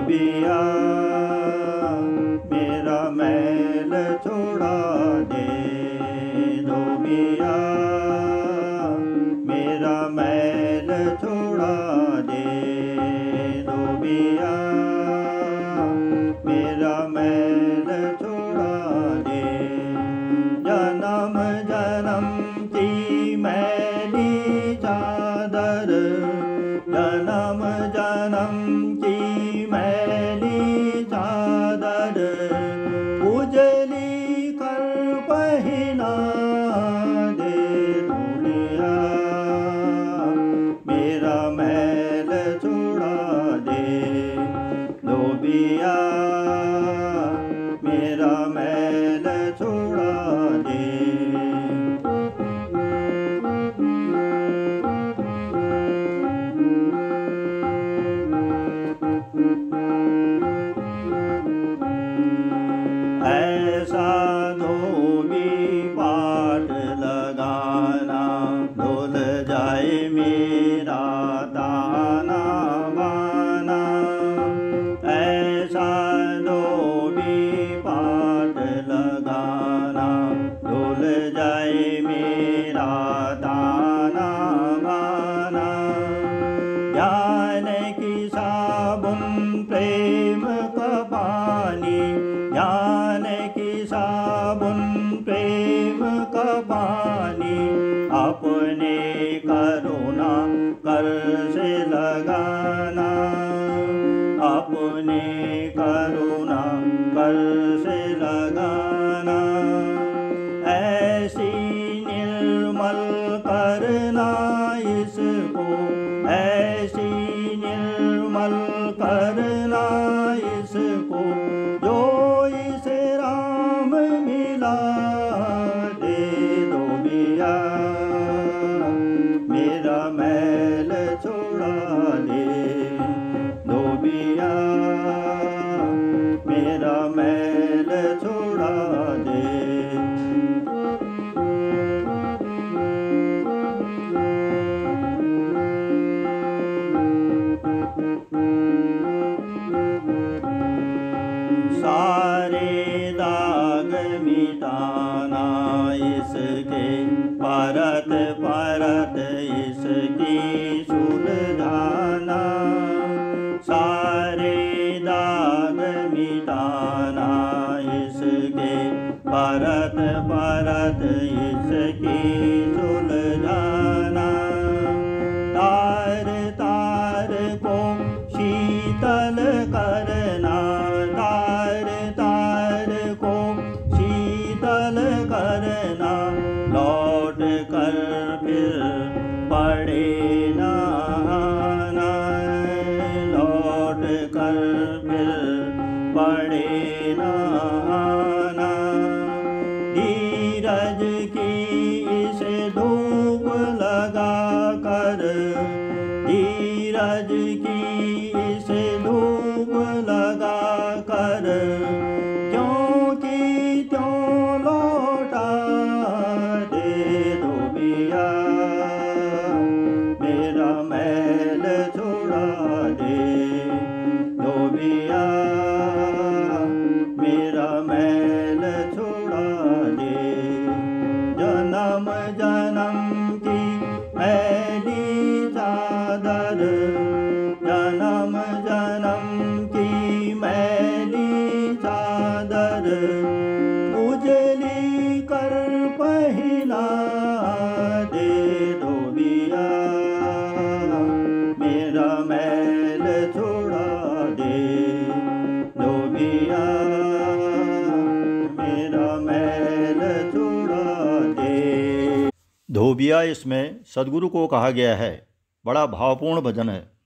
धोबिया मेरा मैल छुड़ा दे। धोबिया मेरा मैल छुड़ा दे। धोबिया मेरा मैल छुड़ा दे। जन्म जन्म की मैली चादर, जन्म जन्म की मैली चादर उजली कर पहना दे। धोबिया मेरा मैल छुड़ा दे। धोबिया मेरा मैल छुड़ा दे। ऐसा धोबी पाठ लगाना, धुल जाए मेरा ताना बाना। ऐसा धोबी पाठ लगाना, धुल जाए मेरा ताना बाना। ज्ञान की साबुन प्रेम का पानी, ज्ञान की साबुन प्रेम का पानी अपने करुणा कर से लगाना। अपने करुणा कर से लगाना। ऐसी निर्मल करना इसको, ऐसी निर्मल करना इसको जो इसे राम मिला दे। धोबिया मेरा मैल छुड़ा दे। धोबिया मेरा मैल छुड़ा दे। सारे दाग मिटाना इसके, परत परत इसकी सुलझाना। सारे दाग मिटाना इसके, परत परत इसकी सुलझाना। तार तार को शीतल करना, तार तार को शीतल करना। लौट कर फिर पड़े न आना, लौट कर फिर पड़े न आना। धीरज की इसे धूप लगा कर, धीरज की इसे धूप लगा कर क्योंकि त्यों लौटा दे। धोबिया मेरा मैल छुड़ा दे। धोबिया मेरा मैल छुड़ा दे। जन्म जन्म की मैली चादर, जन्म जन्म की मैली चादर उजली कर पहना दे। धोबिया मेरा मैल छुड़ा दे। धोबिया मेरा मैल छुड़ा दे। धोबिया इसमें सदगुरु को कहा गया है। बड़ा भावपूर्ण भजन है।